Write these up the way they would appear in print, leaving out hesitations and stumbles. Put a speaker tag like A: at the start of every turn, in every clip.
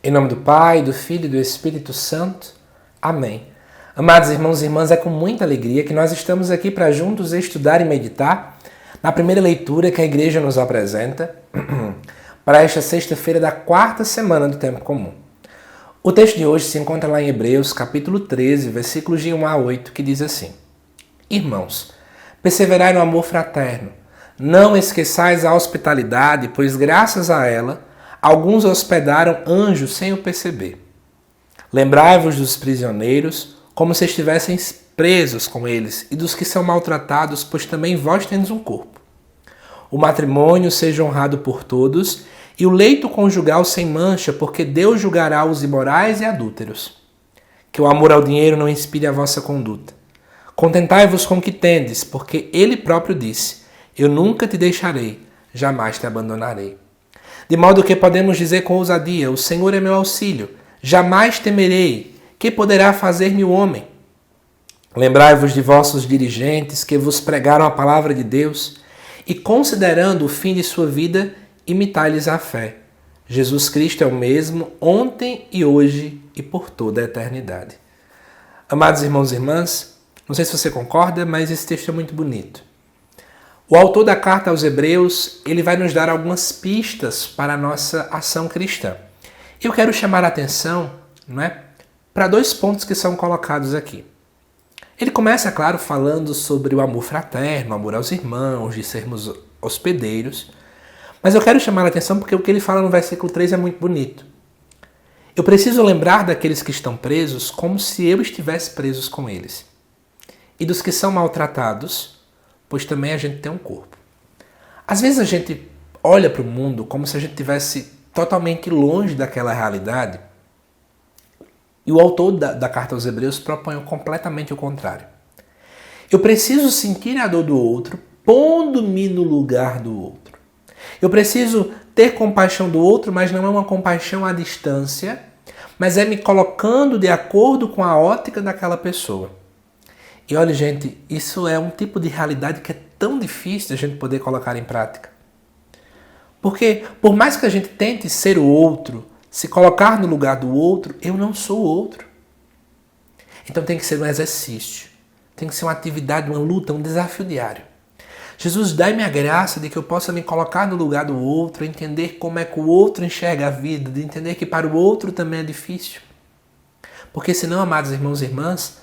A: Em nome do Pai, do Filho e do Espírito Santo. Amém. Amados irmãos e irmãs, é com muita alegria que nós estamos aqui para juntos estudar e meditar na primeira leitura que a Igreja nos apresenta para esta sexta-feira da quarta semana do Tempo Comum. O texto de hoje se encontra lá em Hebreus, capítulo 13, versículos de 1 a 8, que diz assim: Irmãos, perseverai no amor fraterno, não esqueçais a hospitalidade, pois graças a ela alguns hospedaram anjos sem o perceber. Lembrai-vos dos prisioneiros, como se estivessem presos com eles, e dos que são maltratados, pois também vós tendes um corpo. O matrimônio seja honrado por todos, e o leito conjugal sem mancha, porque Deus julgará os imorais e adúlteros. Que o amor ao dinheiro não inspire a vossa conduta. Contentai-vos com o que tendes, porque Ele próprio disse: Eu nunca te deixarei, jamais te abandonarei. De modo que podemos dizer com ousadia: O Senhor é meu auxílio, jamais temerei. Que poderá fazer-me o homem? Lembrai-vos de vossos dirigentes que vos pregaram a palavra de Deus, e considerando o fim de sua vida, imitai-lhes a fé. Jesus Cristo é o mesmo ontem e hoje e por toda a eternidade. Amados irmãos e irmãs, não sei se você concorda, mas esse texto é muito bonito. O autor da carta aos Hebreus, ele vai nos dar algumas pistas para a nossa ação cristã. Eu quero chamar a atenção, para dois pontos que são colocados aqui. Ele começa, claro, falando sobre o amor fraterno, o amor aos irmãos, de sermos hospedeiros. Mas eu quero chamar a atenção porque o que ele fala no versículo 3 é muito bonito. Eu preciso lembrar daqueles que estão presos como se eu estivesse preso com eles. E dos que são maltratados, pois também a gente tem um corpo. Às vezes a gente olha para o mundo como se a gente estivesse totalmente longe daquela realidade. E o autor da carta aos Hebreus propõe completamente o contrário. Eu preciso sentir a dor do outro, pondo-me no lugar do outro. Eu preciso ter compaixão do outro, mas não é uma compaixão à distância, mas é me colocando de acordo com a ótica daquela pessoa. E olha, gente, isso é um tipo de realidade que é tão difícil de a gente poder colocar em prática. Porque, por mais que a gente tente ser o outro, se colocar no lugar do outro, eu não sou o outro. Então tem que ser um exercício, tem que ser uma atividade, uma luta, um desafio diário. Jesus, dai-me a graça de que eu possa me colocar no lugar do outro, entender como é que o outro enxerga a vida, de entender que para o outro também é difícil. Porque senão, amados irmãos e irmãs,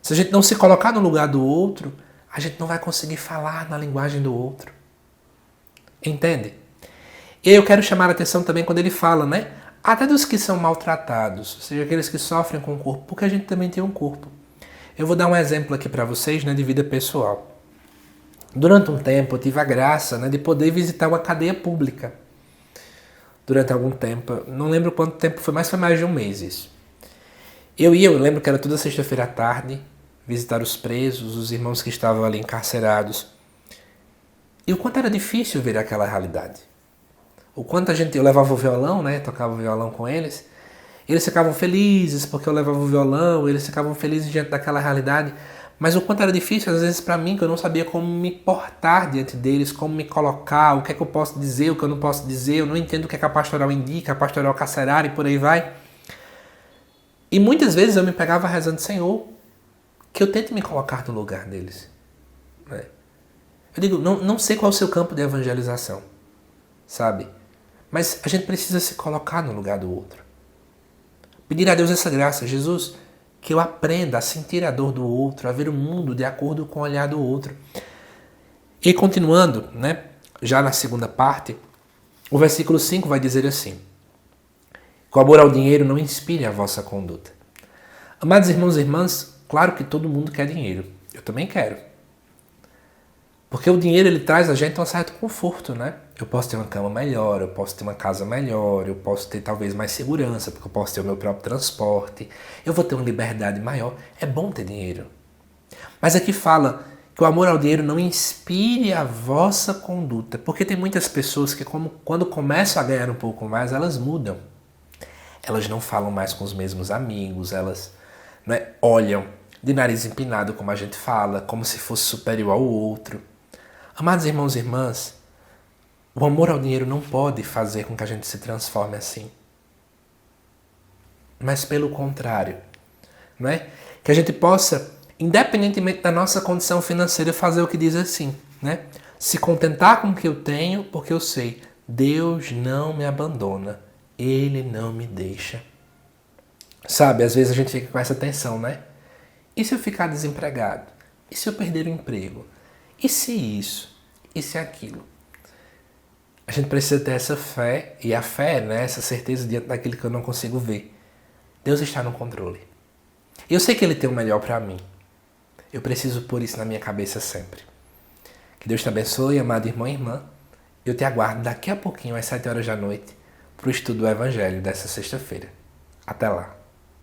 A: se a gente não se colocar no lugar do outro, a gente não vai conseguir falar na linguagem do outro. Entende? E eu quero chamar a atenção também quando ele fala, até dos que são maltratados, ou seja, aqueles que sofrem com o corpo, porque a gente também tem um corpo. Eu vou dar um exemplo aqui para vocês, de vida pessoal. Durante um tempo eu tive a graça, de poder visitar uma cadeia pública. Durante algum tempo, não lembro quanto tempo foi, mas foi mais de um mês isso. Eu lembro que era toda sexta-feira à tarde, visitar os presos, os irmãos que estavam ali encarcerados. E o quanto era difícil ver aquela realidade. O quanto eu levava o violão, tocava o violão com eles. Eles ficavam felizes porque eu levava o violão, eles ficavam felizes diante daquela realidade. Mas o quanto era difícil, às vezes, para mim, que eu não sabia como me portar diante deles, como me colocar, o que é que eu posso dizer, o que eu não posso dizer, eu não entendo o que é que a pastoral indica, a pastoral carcerária e por aí vai. E muitas vezes eu me pegava rezando: Senhor, que eu tente me colocar no lugar deles. Eu digo, não sei qual é o seu campo de evangelização, sabe? Mas a gente precisa se colocar no lugar do outro. Pedir a Deus essa graça: Jesus, que eu aprenda a sentir a dor do outro, a ver o mundo de acordo com o olhar do outro. E continuando, já na segunda parte, o versículo 5 vai dizer assim: que o amor ao dinheiro não inspire a vossa conduta. Amados irmãos e irmãs, claro que todo mundo quer dinheiro. Eu também quero. Porque o dinheiro, ele traz a gente um certo conforto, Eu posso ter uma cama melhor, eu posso ter uma casa melhor, eu posso ter talvez mais segurança, porque eu posso ter o meu próprio transporte, eu vou ter uma liberdade maior. É bom ter dinheiro. Mas aqui fala que o amor ao dinheiro não inspire a vossa conduta, porque tem muitas pessoas que quando começam a ganhar um pouco mais, elas mudam. Elas não falam mais com os mesmos amigos, elas olham de nariz empinado, como a gente fala, como se fosse superior ao outro. Amados irmãos e irmãs, o amor ao dinheiro não pode fazer com que a gente se transforme assim. mas pelo contrário, não é? Que a gente possa, independentemente da nossa condição financeira, fazer o que diz assim, né? Se contentar com o que eu tenho, porque eu sei, Deus não me abandona, Ele não me deixa. Sabe, às vezes a gente fica com essa tensão, né? E se eu ficar desempregado? E se eu perder o emprego? E se isso? E se aquilo? A gente precisa ter essa fé, e a fé, né, essa certeza diante daquilo que eu não consigo ver. Deus está no controle. E eu sei que Ele tem o melhor para mim. Eu preciso pôr isso na minha cabeça sempre. Que Deus te abençoe, amado irmão e irmã. Eu te aguardo daqui a pouquinho, às 7 horas da noite, para o estudo do Evangelho dessa sexta-feira. Até lá.